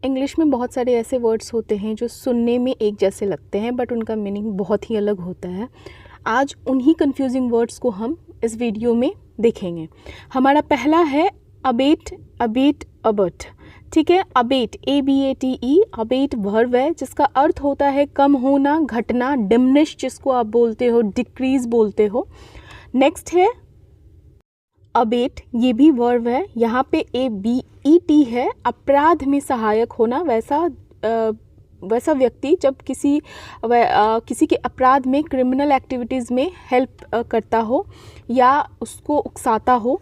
English में बहुत सारे ऐसे वर्ड्स होते हैं जो सुनने में एक जैसे लगते हैं बट उनका मीनिंग बहुत ही अलग होता है। आज उन्हीं कंफ्यूजिंग वर्ड्स को हम इस वीडियो में देखेंगे। हमारा पहला है अबेट, अबेट, अबट। ठीक है, अबेट, ABATE, अबेट वर्ब है जिसका अर्थ होता है कम होना, घटना, डिमिनिश जिसको आप बोलते हो, डिक्रीज बोलते हो। नेक्स्ट है अबेट, ये भी वर्ब है, यहाँ पे ABET है, अपराध में सहायक होना। वैसा व्यक्ति जब किसी के अपराध में, क्रिमिनल एक्टिविटीज़ में हेल्प करता हो या उसको उकसाता हो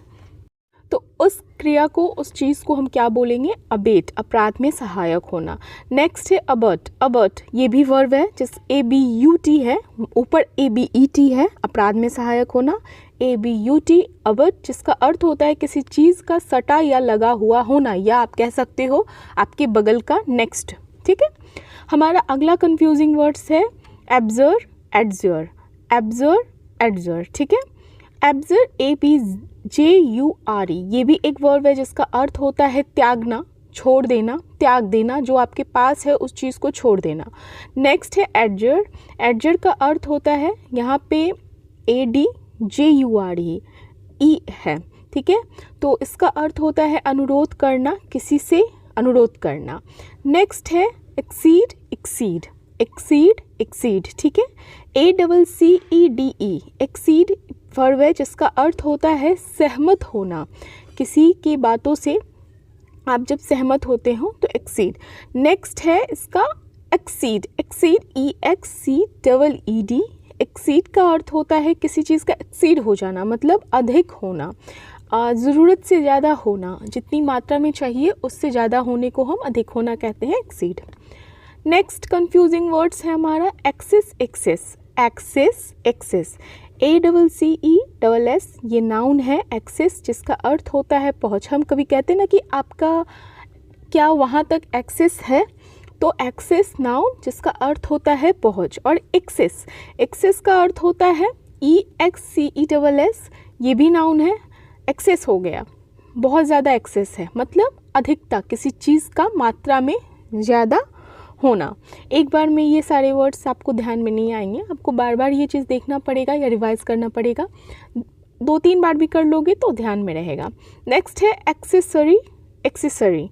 तो उस क्रिया को, उस चीज़ को हम क्या बोलेंगे? अबेट, अपराध में सहायक होना। नेक्स्ट है अबर्ट, अबर्ट ये भी वर्ब है जिस ABUT है, ऊपर ABET है, अपराध में सहायक होना, ABUT अबर्ट, जिसका अर्थ होता है किसी चीज़ का सटा या लगा हुआ होना, या आप कह सकते हो आपके बगल का नेक्स्ट। ठीक है, हमारा अगला कंफ्यूजिंग वर्ड्स है एब्जर, एडजर, एब्जर, एडजर। ठीक है, एब्जर ABJURE ये भी एक वर्ब है जिसका अर्थ होता है त्यागना, छोड़ देना, त्याग देना, जो आपके पास है उस चीज़ को छोड़ देना। नेक्स्ट है एडजर, एडजर का अर्थ होता है यहाँ पे ADJURE है। ठीक है, तो इसका अर्थ होता है अनुरोध करना, किसी से अनुरोध करना। नेक्स्ट है एक्सीड, एक्सीड, एक्सीड, एक्सीड। ठीक है, ACCEDE, एक्सीड वर्ब है जिसका अर्थ होता है सहमत होना, किसी की बातों से आप जब सहमत होते हो तो एक्सीड। नेक्स्ट है इसका एक्सीड, एक्सीड EXCEED, एक्सीड का अर्थ होता है किसी चीज़ का एक्सीड हो जाना, मतलब अधिक होना, ज़रूरत से ज़्यादा होना, जितनी मात्रा में चाहिए उससे ज़्यादा होने को हम अधिक होना कहते हैं, एक्सीड। नेक्स्ट कंफ्यूजिंग वर्ड्स है हमारा access, access, access, access, ACCESS ये नाउन है, एक्सेस जिसका अर्थ होता है पहुँच। हम कभी कहते हैं ना कि आपका क्या वहाँ तक एक्सेस है, तो एक्सेस नाउन जिसका अर्थ होता है पहुँच। और एक्सेस, एक्सेस का अर्थ होता है EXCESS ये भी नाउन है, एक्सेस हो गया, बहुत ज़्यादा एक्सेस है, मतलब अधिकता, किसी चीज़ का मात्रा में ज़्यादा होना। एक बार में ये सारे वर्ड्स आपको ध्यान में नहीं आएंगे, आपको बार बार ये चीज़ देखना पड़ेगा या रिवाइज करना पड़ेगा, 2-3 बार भी कर लोगे तो ध्यान में रहेगा। नेक्स्ट है एक्सेसरी, एक्सेसरी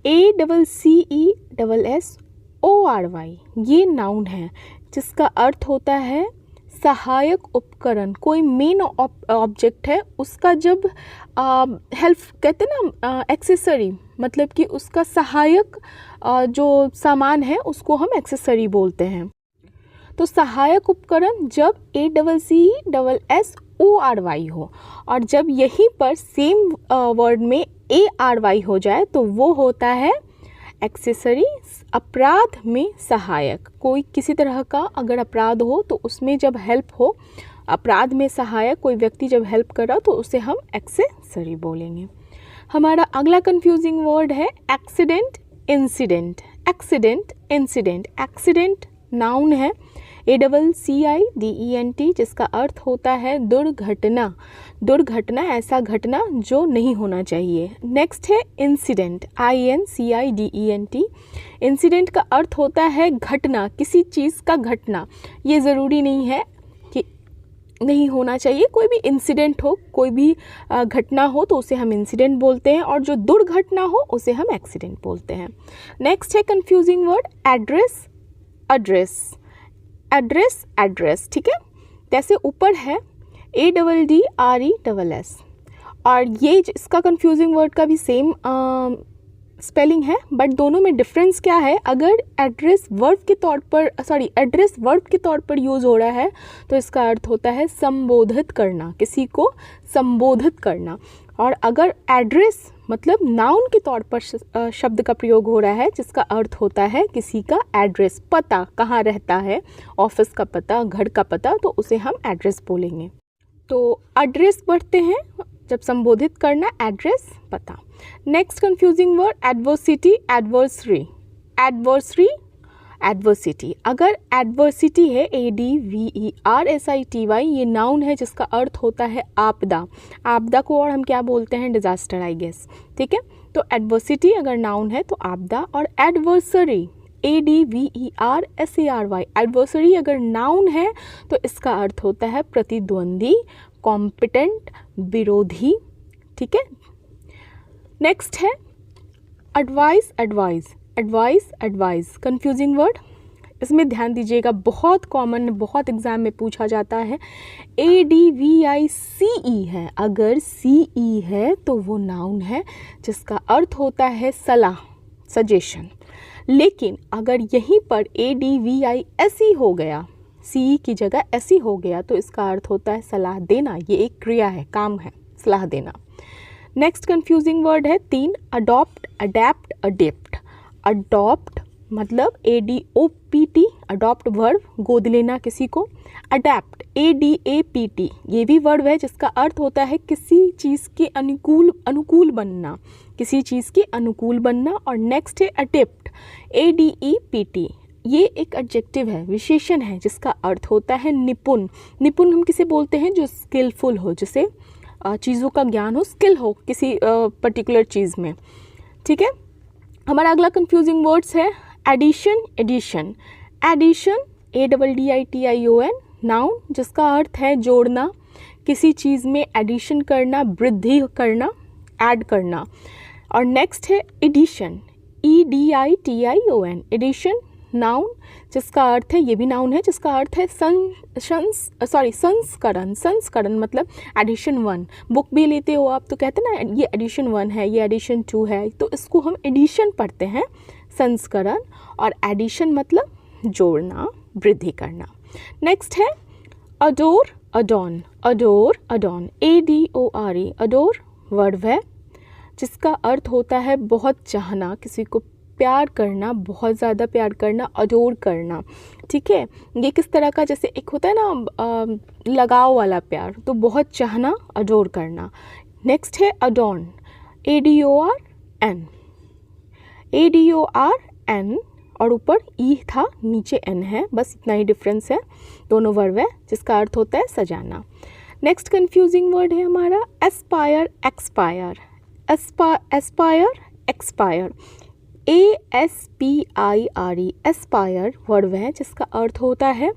ACCESSORY ये नाउन है जिसका अर्थ होता है सहायक उपकरण, कोई मेन ऑब्जेक्ट है उसका जब हेल्प कहते हैं ना, एक्सेसरी मतलब कि उसका सहायक जो सामान है उसको हम एक्सेसरी बोलते हैं। तो सहायक उपकरण जब ACCESSORY हो, और जब यहीं पर सेम वर्ड में ARY हो जाए तो वो होता है एक्सेसरी, अपराध में सहायक। कोई किसी तरह का अगर अपराध हो तो उसमें जब हेल्प हो, अपराध में सहायक कोई व्यक्ति जब हेल्प कर रहा तो उसे हम एक्सेसरी बोलेंगे। हमारा अगला कंफ्यूजिंग वर्ड है accident, incident, accident, incident. Accident noun है ACCIDENT जिसका अर्थ होता है दुर्घटना, दुर्घटना, ऐसा घटना जो नहीं होना चाहिए। नेक्स्ट है इंसिडेंट, INCIDENT, इंसिडेंट का अर्थ होता है घटना, किसी चीज़ का घटना। ये ज़रूरी नहीं है कि नहीं होना चाहिए, कोई भी इंसिडेंट हो, कोई भी घटना हो तो उसे हम इंसिडेंट बोलते हैं, और जो दुर्घटना हो उसे हम एक्सीडेंट बोलते हैं। नेक्स्ट है confusing word address, address, address, address. ठीक है, जैसे ऊपर है ADDRESS, और ये इसका कंफ्यूजिंग वर्ड का भी सेम स्पेलिंग है, बट दोनों में डिफरेंस क्या है? अगर एड्रेस वर्ब के तौर पर एड्रेस वर्ब के तौर पर यूज़ हो रहा है तो इसका अर्थ होता है संबोधित करना, किसी को संबोधित करना। और अगर एड्रेस मतलब नाउन के तौर पर शब्द का प्रयोग हो रहा है जिसका अर्थ होता है किसी का एड्रेस, पता, कहाँ रहता है, ऑफिस का पता, घर का पता, तो उसे हम एड्रेस बोलेंगे। तो एड्रेस पढ़ते हैं जब संबोधित करना, एड्रेस, पता। Next confusing word adversity, adversary, adversary, adversity. अगर एडवर्सिटी है ADVERSITY ये नाउन है जिसका अर्थ होता है आपदा, आपदा को और हम क्या बोलते हैं? Disaster, I guess. ठीक है, तो एडवर्सिटी अगर नाउन है तो आपदा, और एडवर्सरी ADVERSARY एडवर्सरी अगर नाउन है तो इसका अर्थ होता है प्रतिद्वंदी, कॉम्पिटेंट, विरोधी। ठीक है, नेक्स्ट है advice advice advice advice confusing word, इसमें ध्यान दीजिएगा, बहुत कॉमन, बहुत एग्जाम में पूछा जाता है। ADVICE है, अगर CE है तो वो नाउन है जिसका अर्थ होता है सलाह, सजेशन। लेकिन अगर यहीं पर ADVISE हो गया, CE की जगह SE हो गया तो इसका अर्थ होता है सलाह देना। ये एक क्रिया है, काम है, सलाह देना। नेक्स्ट कंफ्यूजिंग वर्ड है 3, अडॉप्ट, अडेप्ट, अडेप्ट। अडॉप्ट मतलब ADOPT, अडॉप्ट वर्ब, गोद लेना किसी को। अडेप्ट ADAPT, ये भी वर्ब है जिसका अर्थ होता है किसी चीज़ के अनुकूल बनना, किसी चीज़ के अनुकूल बनना। और नेक्स्ट है अडेप्ट ADEPT, ये एक एडजेक्टिव है, विशेषण है जिसका अर्थ होता है निपुण। निपुण हम किसे बोलते हैं? जो स्किलफुल हो, जिसे चीज़ों का ज्ञान हो, स्किल हो किसी पर्टिकुलर चीज़ में। ठीक है, हमारा अगला कंफ्यूजिंग वर्ड्स है addition, addition. Addition ADDITION noun जिसका अर्थ है जोड़ना, किसी चीज़ में एडिशन करना, वृद्धि करना, ऐड करना। और नेक्स्ट है एडिशन EDITION एडिशन नाउन जिसका अर्थ है, ये भी नाउन है जिसका अर्थ है संस्करण। संस्करण मतलब एडिशन 1, बुक भी लेते हो आप तो कहते हैं ना ये एडिशन 1 है, ये एडिशन 2 है, तो इसको हम एडिशन पढ़ते हैं, संस्करण। और एडिशन मतलब जोड़ना, वृद्धि करना। नेक्स्ट है adore, adorn. Adore, adorn ADORE adore verb है जिसका अर्थ होता है बहुत चाहना, किसी को प्यार करना, बहुत ज़्यादा प्यार करना, अडोर करना। ठीक है, ये किस तरह का, जैसे एक होता है ना लगाव वाला प्यार, तो बहुत चाहना, अडोर करना। नेक्स्ट है अडॉन ADORN ADORN, और ऊपर ई था, नीचे एन है, बस इतना ही डिफरेंस है, दोनों वर्ब है जिसका अर्थ होता है सजाना। नेक्स्ट कंफ्यूजिंग वर्ड है हमारा Aspire, expire. Aspire, expire ASPIRE Aspire verb है जिसका अर्थ होता है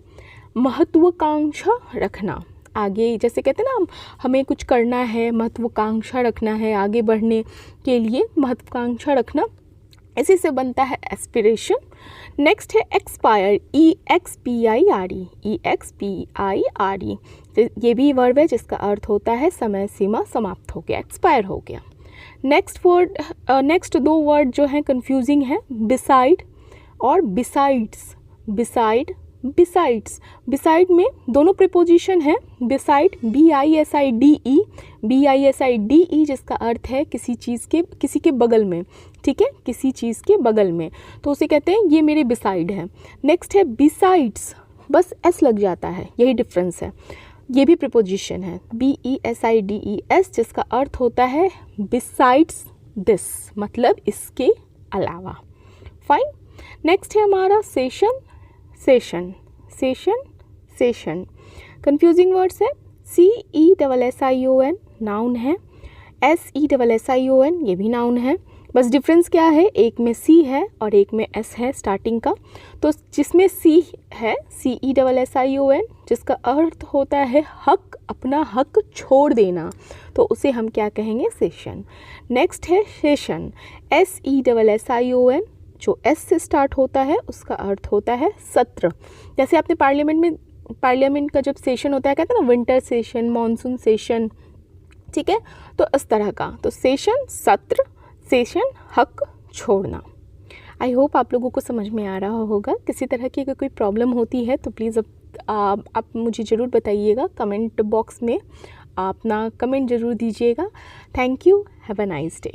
महत्वाकांक्षा रखना। आगे जैसे कहते हैं ना, हमें कुछ करना है, महत्वाकांक्षा रखना है, आगे बढ़ने के लिए महत्वाकांक्षा रखना, इसी से बनता है एस्पिरेशन। नेक्स्ट है एक्सपायर EXPIRE ये भी वर्ब है जिसका अर्थ होता है समय सीमा समाप्त हो गया, एक्सपायर हो गया। नेक्स्ट दो वर्ड जो हैं कंफ्यूजिंग है, बिसाइड और बिसाइड्स। बिसाइड, बिसाइड्स, बिसाइड में दोनों प्रीपोजिशन है। बिसाइड BISIDE जिसका अर्थ है किसी चीज़ के, किसी के बगल में। ठीक है, किसी चीज़ के बगल में, तो उसे कहते हैं ये मेरे बिसाइड है। नेक्स्ट है बिसाइड्स, बस S लग जाता है, यही डिफरेंस है। ये भी प्रीपोजिशन है BESIDES जिसका अर्थ होता है बिसाइड्स दिस, मतलब इसके अलावा। फाइन। नेक्स्ट है हमारा session, session, session, session. Confusing words है CESSION नाउन है, SESSION ये भी नाउन है, बस डिफरेंस क्या है, एक में C है और एक में S है स्टार्टिंग का। तो जिसमें C है CESSION जिसका अर्थ होता है हक, अपना हक छोड़ देना, तो उसे हम क्या कहेंगे, सेशन। नेक्स्ट है सेशन SESSION जो S से स्टार्ट होता है, उसका अर्थ होता है सत्र। जैसे आपने पार्लियामेंट का जब सेशन होता है, कहते हैं ना विंटर सेशन, मॉनसून सेशन, ठीक है, तो इस तरह का। तो सेशन सत्र, सेशन हक छोड़ना। आई होप आप लोगों को समझ में आ रहा होगा। किसी तरह की अगर कोई प्रॉब्लम होती है तो प्लीज़ आप मुझे ज़रूर बताइएगा, कमेंट बॉक्स में अपना कमेंट ज़रूर दीजिएगा। Thank you, have a nice day.